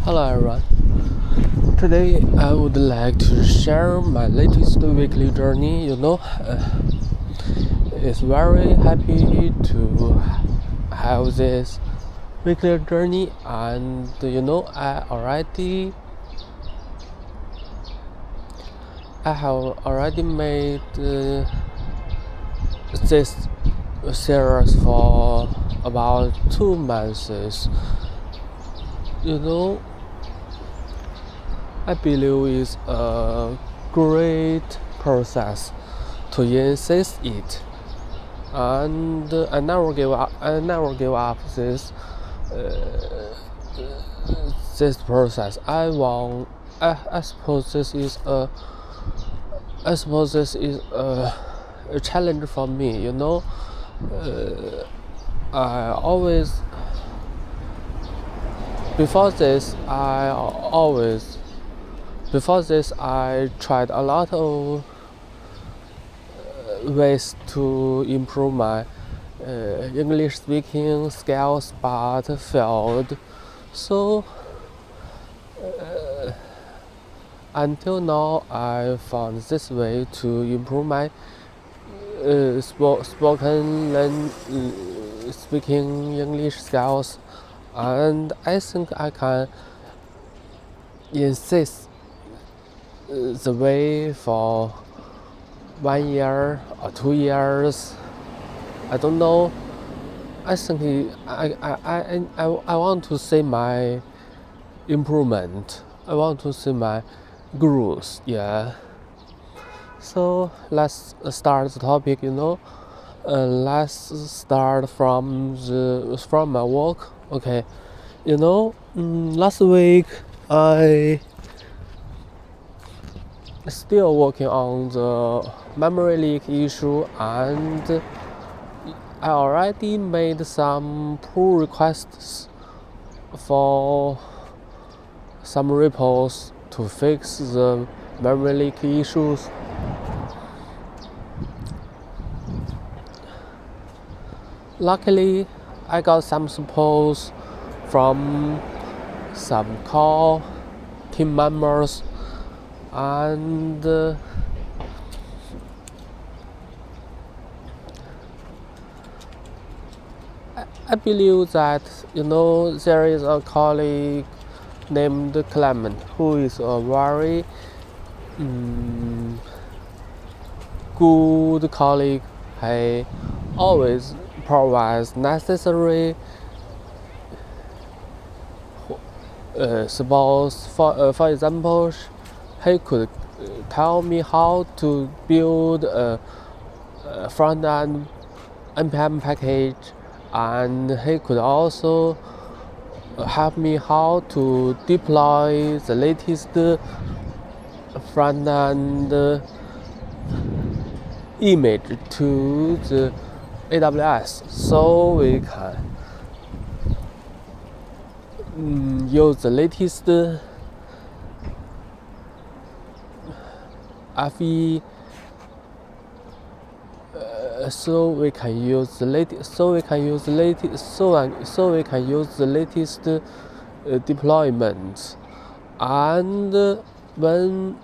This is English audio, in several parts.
Hello everyone. Today I would like to share my latest weekly journey. It's very happy to have this weekly journey, and I have already made this series for about 2 months. I believe it's a great process to insist it, and I never give up. This process. I suppose this is a challenge for me. I always Before this, I tried a lot of ways to improve my English speaking skills, but failed. So until now, I found this way to improve my speaking English skills, and I think I can insist the way for 1 year or 2 years. I don't know. I think I want to see my improvement. I want to see my growth. Yeah. So let's start the topic. Let's start from my work. Okay. Last week I still working on the memory leak issue, and I already made some pull requests for some repos to fix the memory leak issues. Luckily, I got some support from some core team members, and I believe that there is a colleague named Clement who is a very good colleague. He always provides necessary support. For example, he could tell me how to build a front-end npm package, and he could also help me how to deploy the latest front-end image to the AWS, so we can use the latest FE. So we can use the latest deployment. And when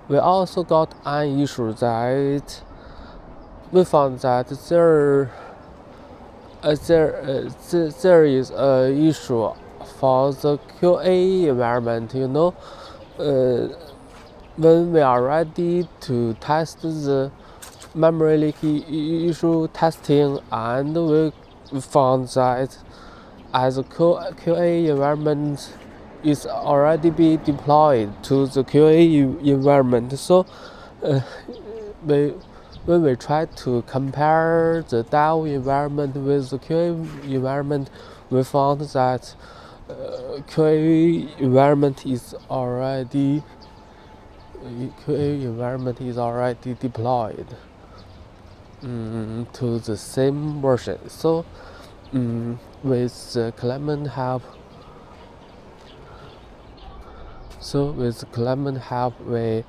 we also got an issue that we found that there is a issue for the QA environment. When we are ready to test the memory leak issue testing, and we found that as a QA environment is already be deployed to the QA environment. So when we try to compare the dev environment with the QA environment, we found that QA environment is already deployed to the same version. So with Clement help, we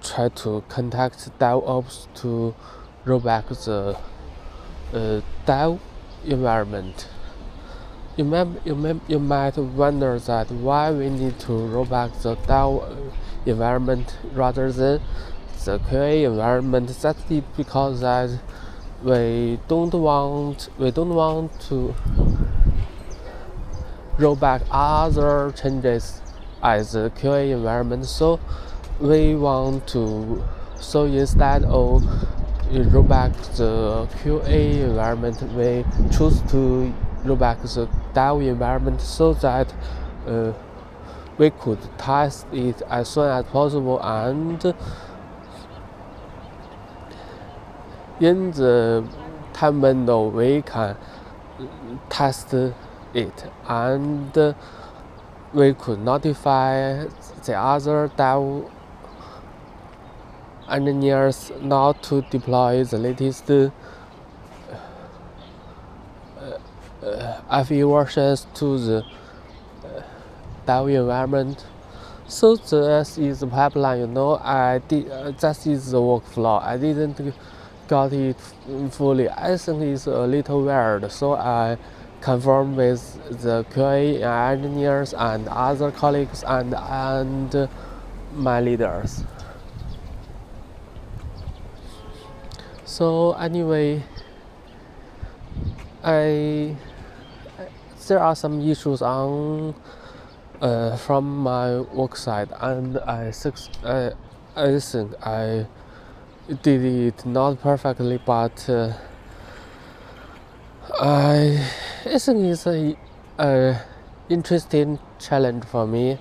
try to contact DevOps to roll back the dev environment. You might wonder that why we need to roll back the dev environment rather than the QA environment. That's because that we don't want to roll back other changes as the QA environment. So instead of roll back the QA environment, we choose to roll back the dev environment so that we could test it as soon as possible, and in the time window we can test it, and we could notify the other dev engineers not to deploy the latest FE versions to the dev environment. So this is the pipeline, that is the workflow. I didn't got it fully. I think it's a little weird, so I confirmed with the QA engineers and other colleagues and my leaders. So anyway, there are some issues on from my work side, and I think I did it not perfectly, but I think it's a interesting challenge for me.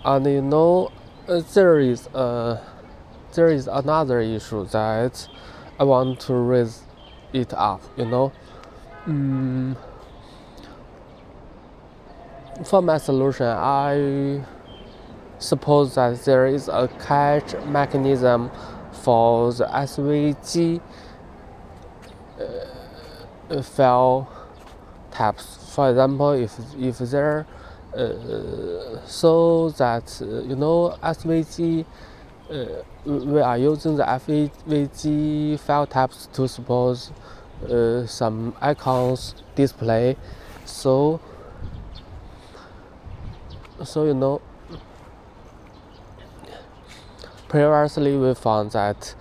And there is another issue that I want to raise it up. For my solution, I suppose that there is a catch mechanism for the SVG file types. For example, if there so that SVG we are using the SVG file types to suppose some icons display. So previously we found that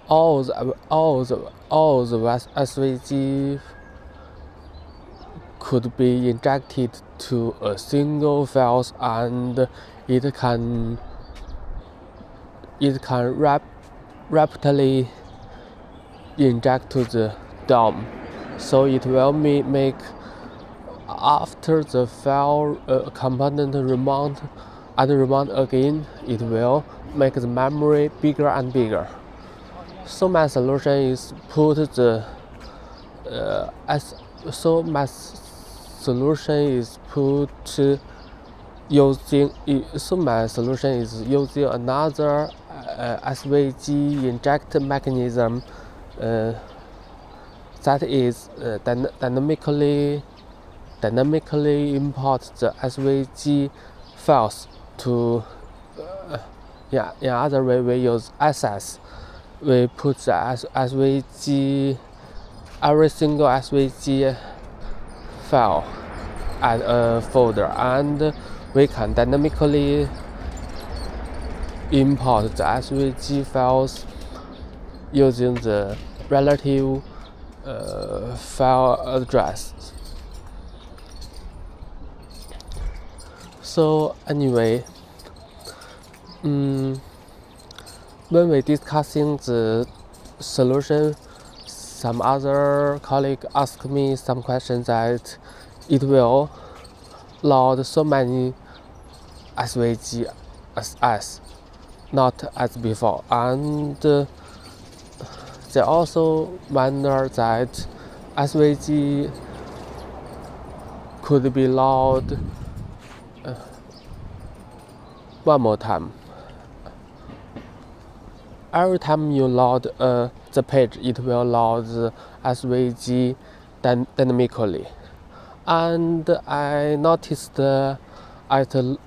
all the SVG could be injected to a single file, and it can rapidly inject to the DOM. So it will make after the file component remount again, it will make the memory bigger and bigger. So my solution is using another SVG inject mechanism that is dynamically import the SVG files to in other way we use SS. We put the SVG, every single SVG file at a folder, and we can dynamically import the SVG files using the relative file address. So anyway, when we discussing the solution, some other colleague asked me some questions that it will load so many SVG as not as before, and they also wonder that SVG could be loaded one more time. Every time you load the page, it will load the SVG dynamically. And I noticed locally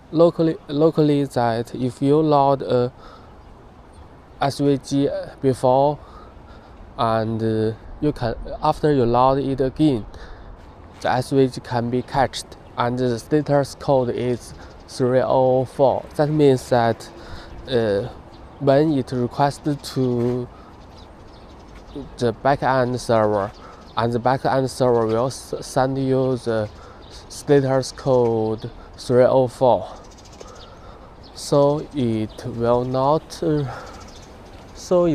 that if you load a SVG before, and you can after you load it again, the SVG can be cached, and the status code is 304. That means that when it requests to the backend server, and the backend server will send you the status code 304. So it will not send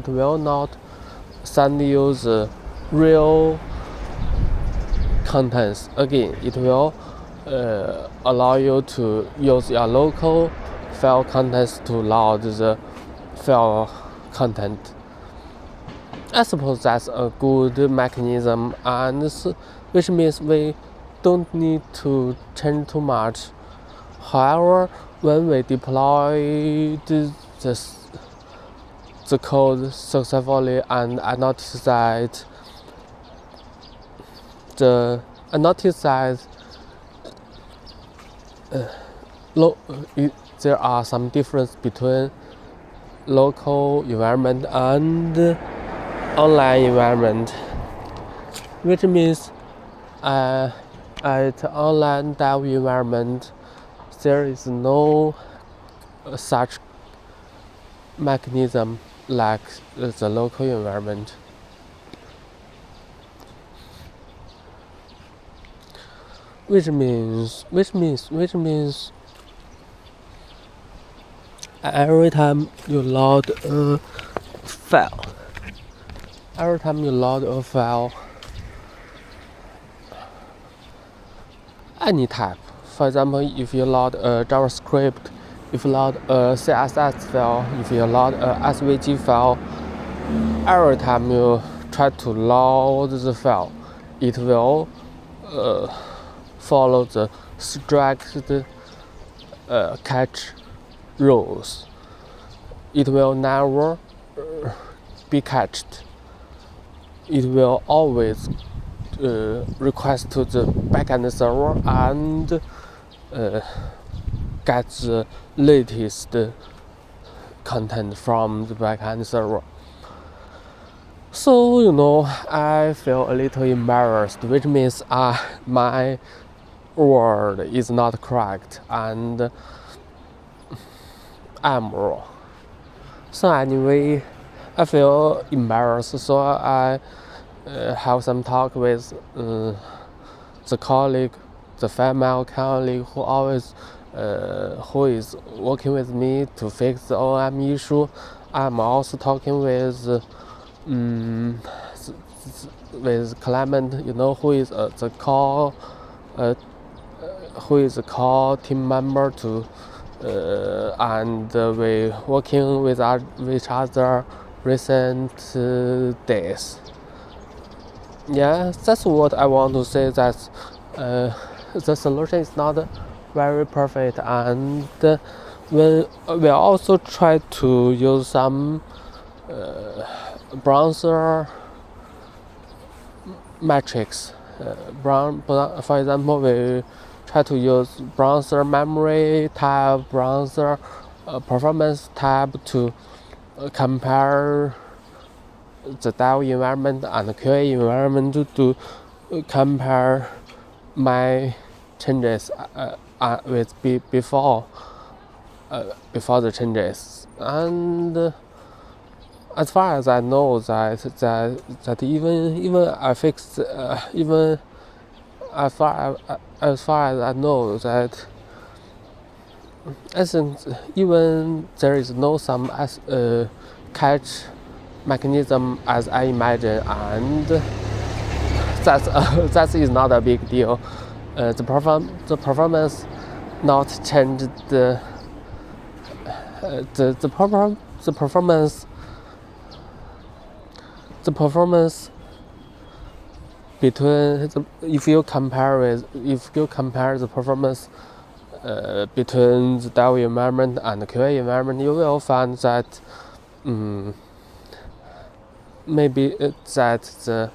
you the real contents again. It will allow you to use your local file contents to load the file content. I suppose that's a good mechanism, and which means we don't need to change too much. However, when we deploy the code successfully, and I noticed that there are some difference between local environment and online environment, which means at online dev environment there is no such mechanism like the local environment. Which means every time you load a file, any type, for example, if you load a JavaScript, if you load a CSS file, if you load a SVG file, every time you try to load the file, it will follow the strict catch rules. It will never be cached. It will always request to the backend server and get the latest content from the backend server. So I feel a little embarrassed, which means my word is not correct and I'm wrong. So anyway, I feel embarrassed, so I have some talk with the female colleague who is working with me to fix the OM issue. I'm also talking with Clement, who is the core team member to, and we working with each other recent days. Yeah, that's what I want to say. That the solution is not very perfect, and we also try to use some browser metrics. For example, we try to use browser memory tab, browser performance tab to compare the dev environment and the QA environment to compare my changes with before the changes. And as far as I know, that even I fixed even as far as I know, that I think even there is no some catch mechanism as I imagine, and that is not a big deal. The performance not changed. The performance between if you compare the performance between the dev environment and the QA environment, you will find that maybe that the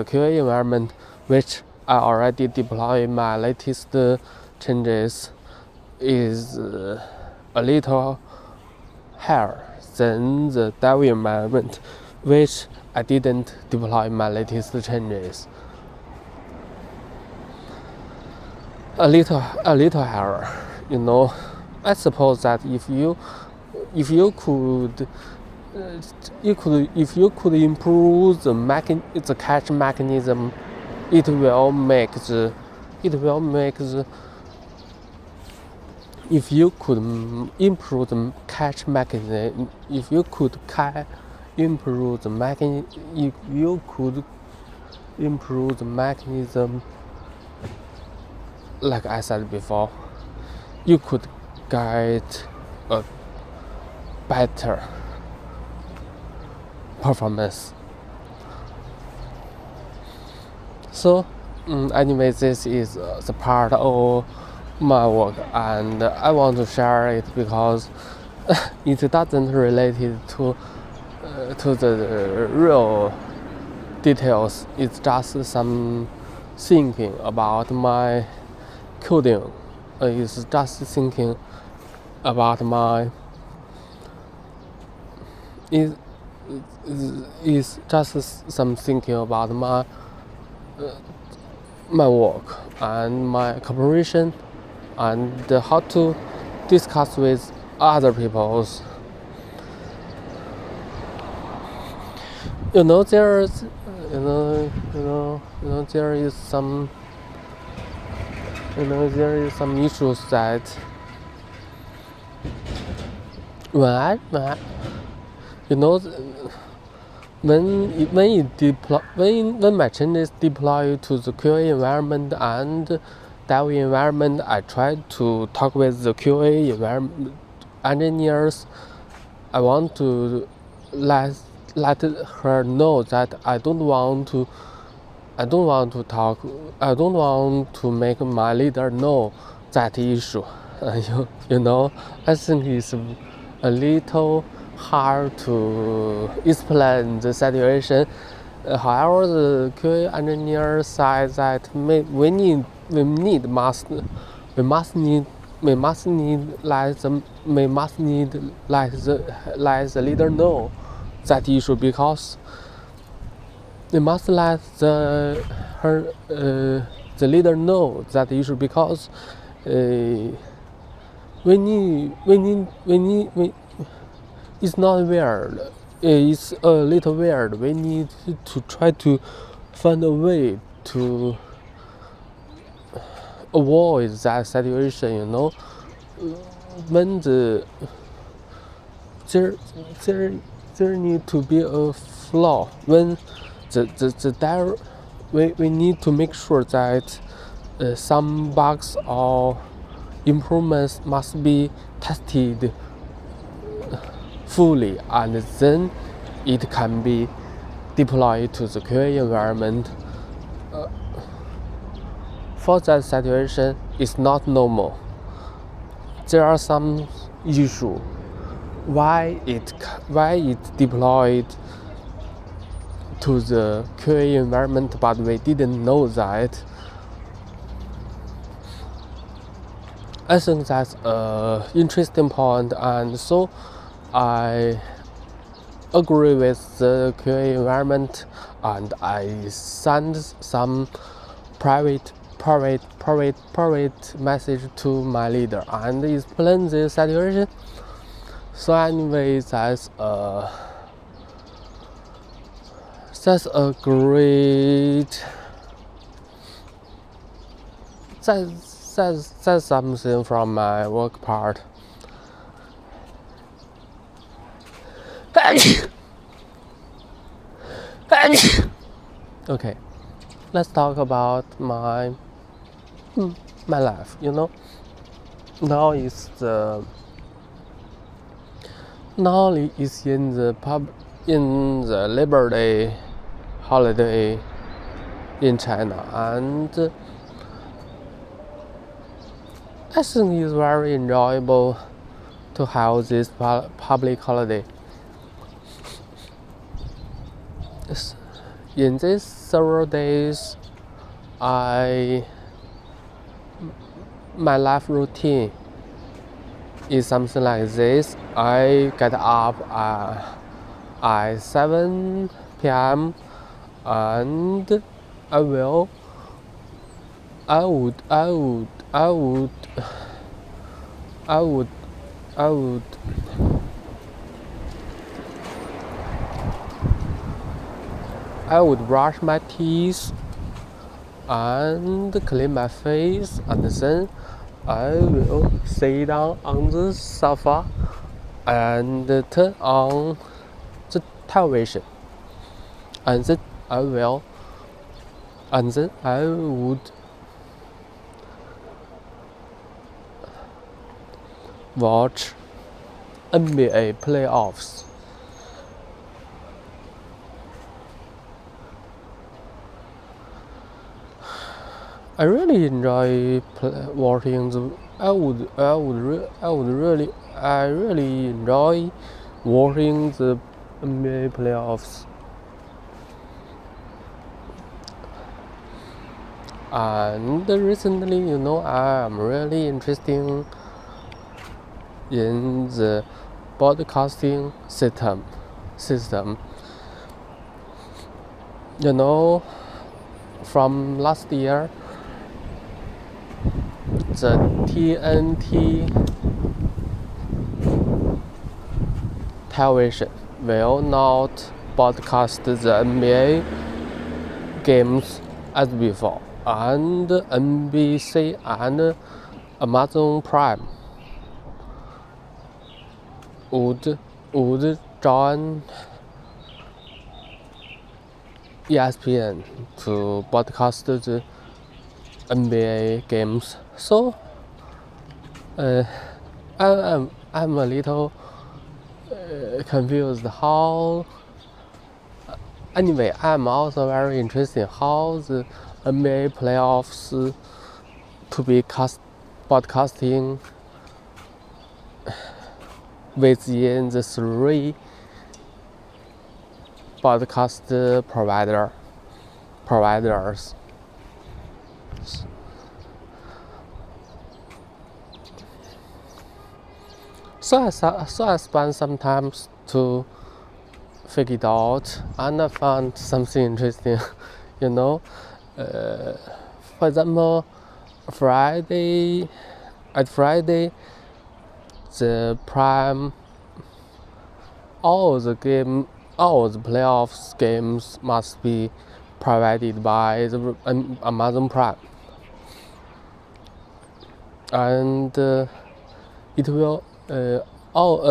QA environment, which I already deployed my latest changes, is a little higher than the dev environment, which I didn't deploy my latest changes. A little higher, you know. I suppose that if you could improve the cache mechanism, it will make the if you could improve the cache mechanism, if you could improve the mechanism, like I said before, you could get a better performance. So anyway, this is the part of my work, and I want to share it because it doesn't relate to the real details. It's just some thinking about my coding. It's just thinking about my is just some thinking about my work and my cooperation and how to discuss with other peoples. There is some issues that when my changes deploy to the QA environment and dev environment, I try to talk with the QA environment engineers. I want to let her know that I don't want to make my leader know that issue. I think it's a little hard to explain the situation. However, the QA engineer said that we must need let the leader know that issue, because we must let the leader know that issue, because it's not weird. It's a little weird. We need to try to find a way to avoid that situation. When there need to be a flaw. When we need to make sure that some bugs or improvements must be tested fully, and then it can be deployed to the QA environment. For that situation, it's not normal. There are some issues why it deployed to the QA environment, but we didn't know that. I think that's an interesting point, and so I agree with the QA environment, and I send some private message to my leader and explain the situation. So anyway, that's a great. That's something from my work part. Okay, let's talk about my life. Now it's in the Labor Day holiday in China, and I think it's very enjoyable to have this public holiday. In these several days, my life routine is something like this. I get up at 7 p.m. and I would brush my teeth and clean my face, and then I will sit down on the sofa and turn on the television, and then I would watch NBA playoffs. I really enjoy watching the. I really enjoy watching the NBA playoffs. And recently, I'm really interested in the broadcasting system. From last year, the TNT television will not broadcast the NBA games as before, and NBC and Amazon Prime would join ESPN to broadcast the NBA games. So I'm a little confused how. Anyway, I'm also very interested in how the NBA playoffs to be broadcasting within the three broadcast providers. So I spent some time to figure it out, and I found something interesting. For example, Friday, the prime, all the playoffs games must be provided by the Amazon Prime, and it will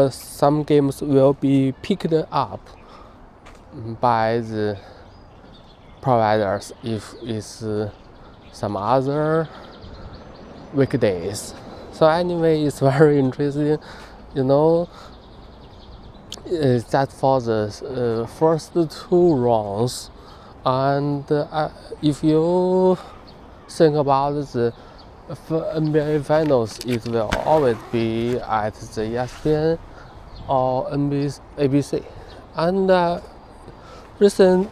some games will be picked up by the providers if it's some other weekdays. So anyway, it's very interesting, that for the first two rounds, and if you think about the NBA finals, it will always be at the ESPN or ABC. And recently,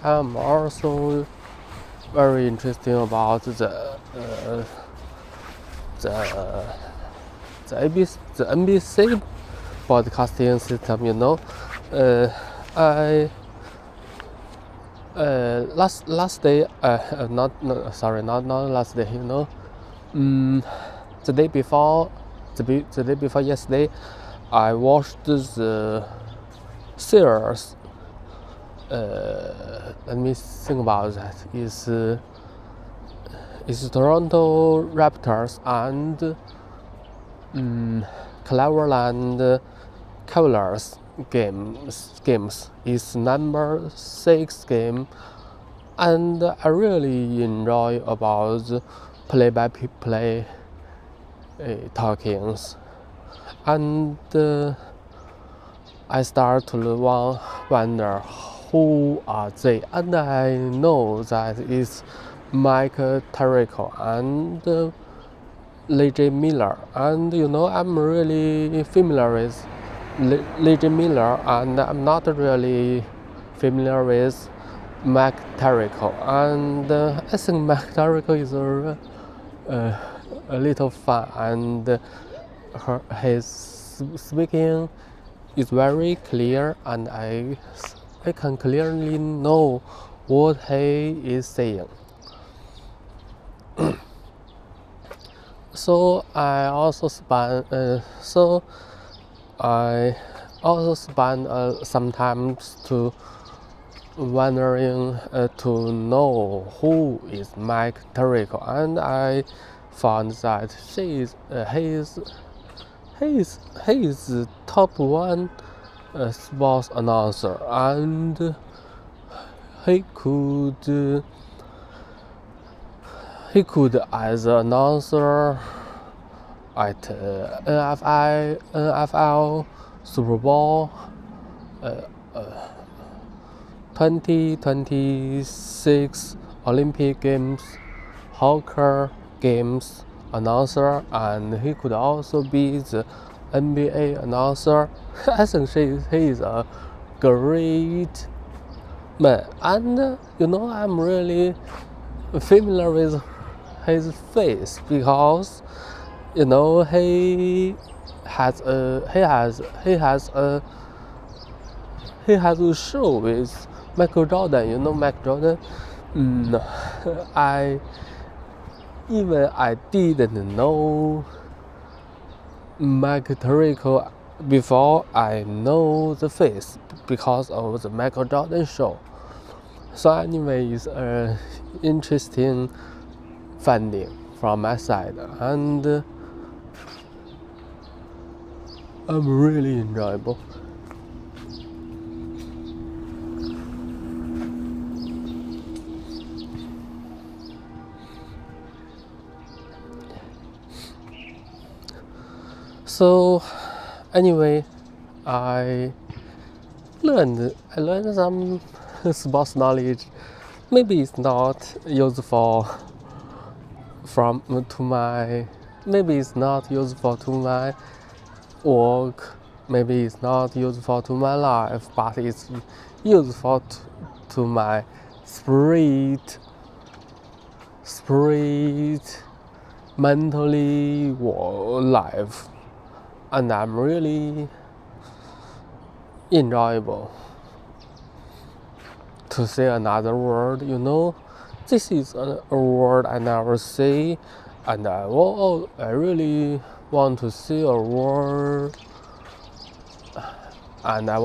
I'm also very interested about the NBC broadcasting system. Last day, not last day. The day before yesterday, I watched the series. Let me think about that. It's Toronto Raptors and Cleveland Cavaliers games. It's number 6 game, and I really enjoy about the play-by-play talkings, and I start to wonder who are they, and I know that it's Mike Tirico and J. Miller, and I'm really familiar with J. Miller, and I'm not really familiar with Mike Tirico, and I think Mike Tirico is a little fun, and his speaking is very clear, and I can clearly know what he is saying. So I also spend sometimes to wondering to know who is Mike Tirico, and I found that he is top one sports announcer, and he could as an announcer at NFL, Super Bowl 2026 Olympic Games, Hockey Games announcer, and he could also be the NBA announcer. I think he is a great man, and I'm really familiar with his face because he has a show with Michael Jordan. Michael Jordan. I didn't know Michael Tirico before I know the face because of the Michael Jordan show. So anyway, it's an interesting finding from my side, and I'm really enjoyable. So anyway, I learned some sports knowledge. Maybe it's not useful maybe it's not useful to my work, maybe it's not useful to my life, but it's useful to my spirit mentally life, and I'm really enjoyable to say another word. This is a word I never say, and I really want to say a word, and I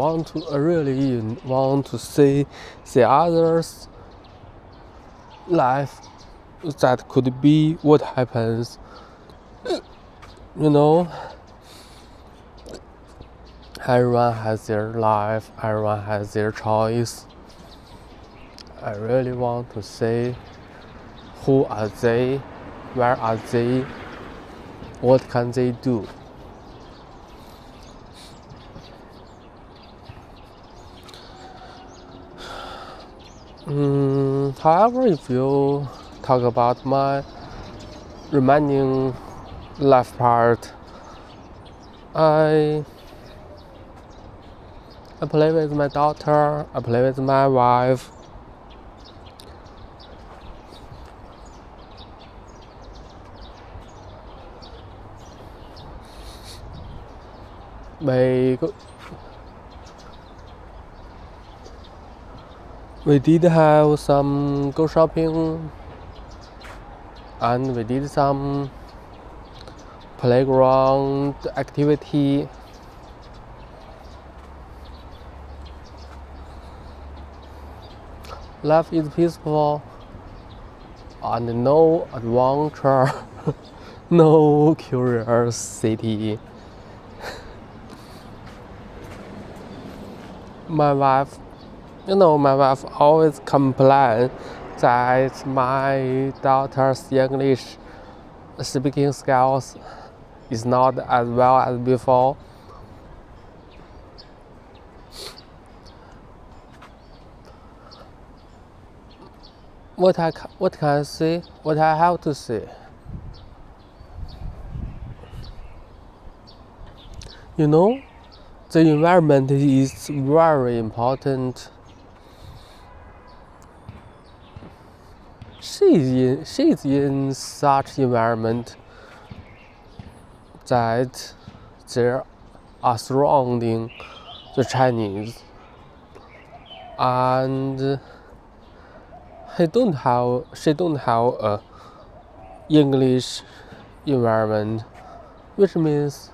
really want to say the others' life. That could be what happens. Everyone has their life, everyone has their choice. I really want to say, who are they, where are they, what can they do. However, if you talk about my remaining life part, I play with my daughter, I play with my wife. We did have some go shopping, and we did some playground activity. Life is peaceful and no adventure, no curiosity. My wife always complains that my daughter's English speaking skills is not as well as before. What can I say? What I have to say? The environment is very important. She's in such environment that they are surrounding the Chinese, and she don't have a English environment, which means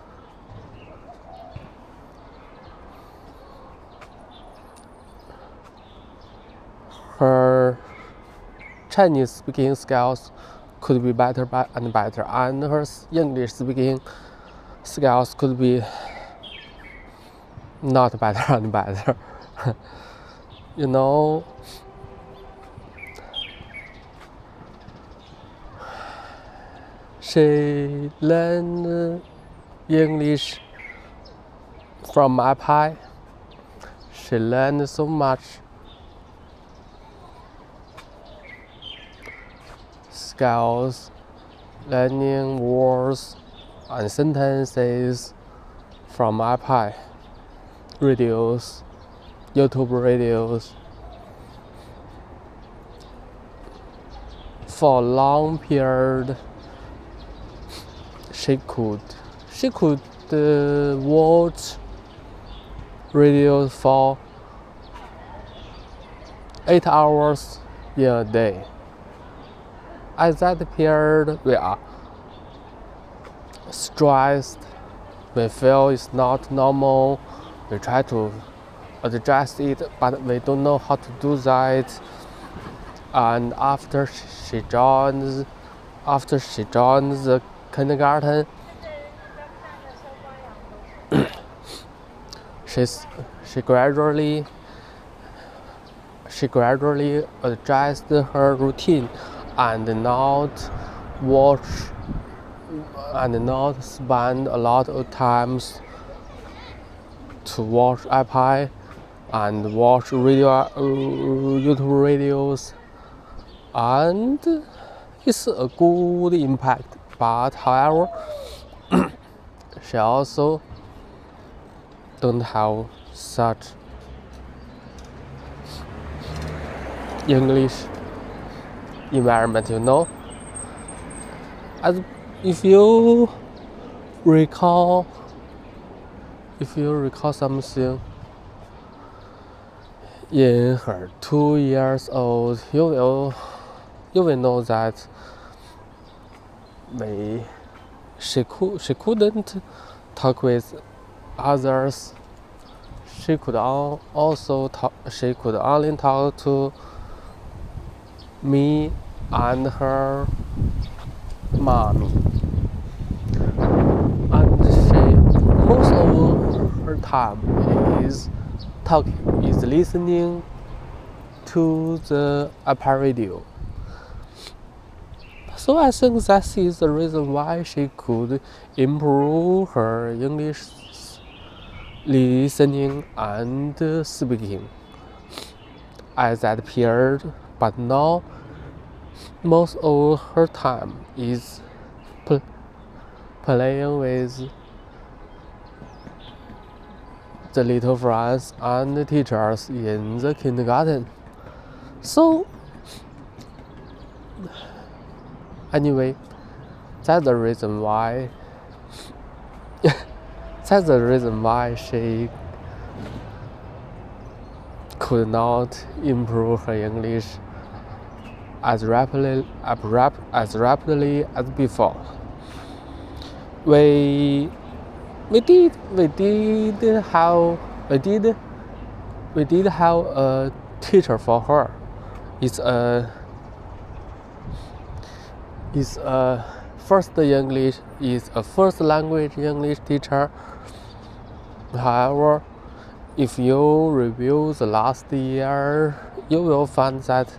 her Chinese speaking skills could be better and better, and her English speaking skills could be not better and better. You know, she learned English from iPad. She learned so much skills, learning words and sentences from iPad, videos, YouTube videos. For a long period, she could watch videos for 8 hours in a day. At that period, we are stressed, we feel it's not normal, we try to adjust it, but we don't know how to do that. And after she joins the kindergarten, she gradually adjusted her routine and not spend a lot of times to watch iPad and watch YouTube videos, and it's a good impact. But however, she also don't have such English environment, you know. As if you recall something, in her 2 years old, you will know that she couldn't talk with others. She could only talk to me and her mommy, and most of her time is listening to the iPad radio. So I think that is the reason why she could improve her English listening and speaking at that period. But now most of her time is playing with the little friends and the teachers in the kindergarten. So anyway, that's the reason why she could not improve her English as rapidly as before. We did have a teacher for her. It's a first language English teacher. However, if you review the last year, you will find that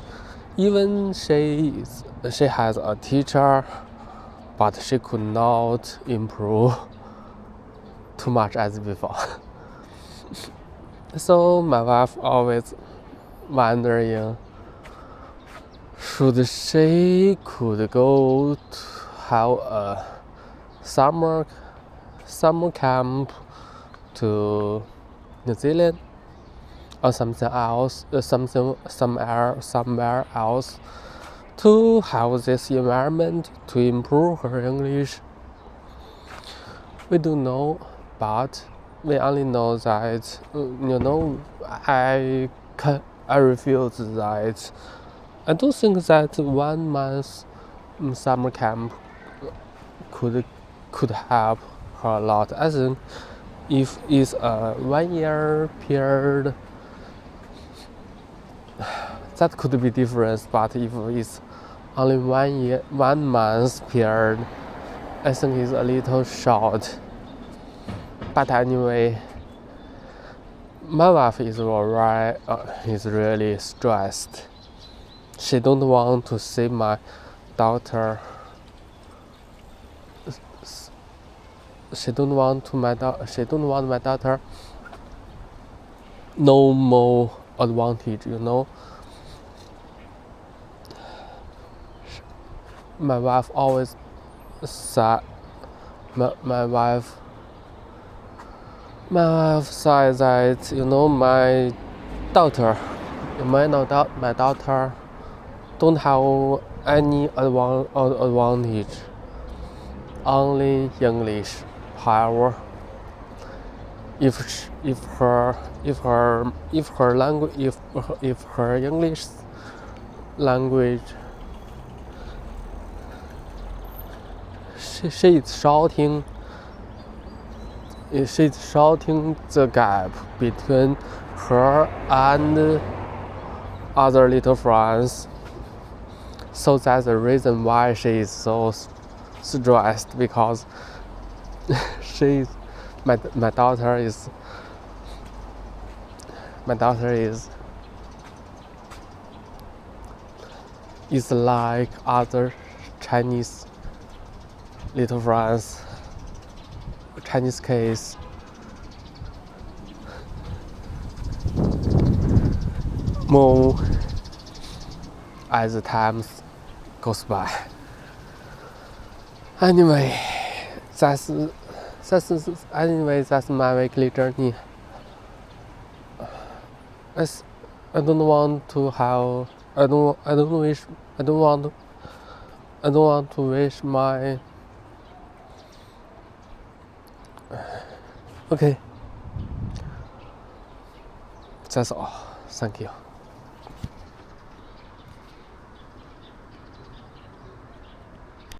even she has a teacher, but she could not improve too much as before. So my wife always wondering, should she could go to have a summer camp to New Zealand or somewhere else to have this environment to improve her English. we don't know, but we only know that I refuse that. I don't think that 1 month summer camp could help her a lot. I think if it's a 1 year period, that could be different. But if it's only 1 month period, I think it's a little short. But anyway, my wife is really stressed. She don't want to see my daughter. She don't want my daughter no more advantage. My wife always said. My wife said that my daughter don't have any advantage, only English. However, if her English language, she is shouting the gap between her and other little friends. So that's the reason why she is so stressed, because my daughter is like other Chinese little friends, Chinese kids. More as the time goes by. Anyway, that's my weekly journey. I don't want to wish my. Okay. That's all. Thank you.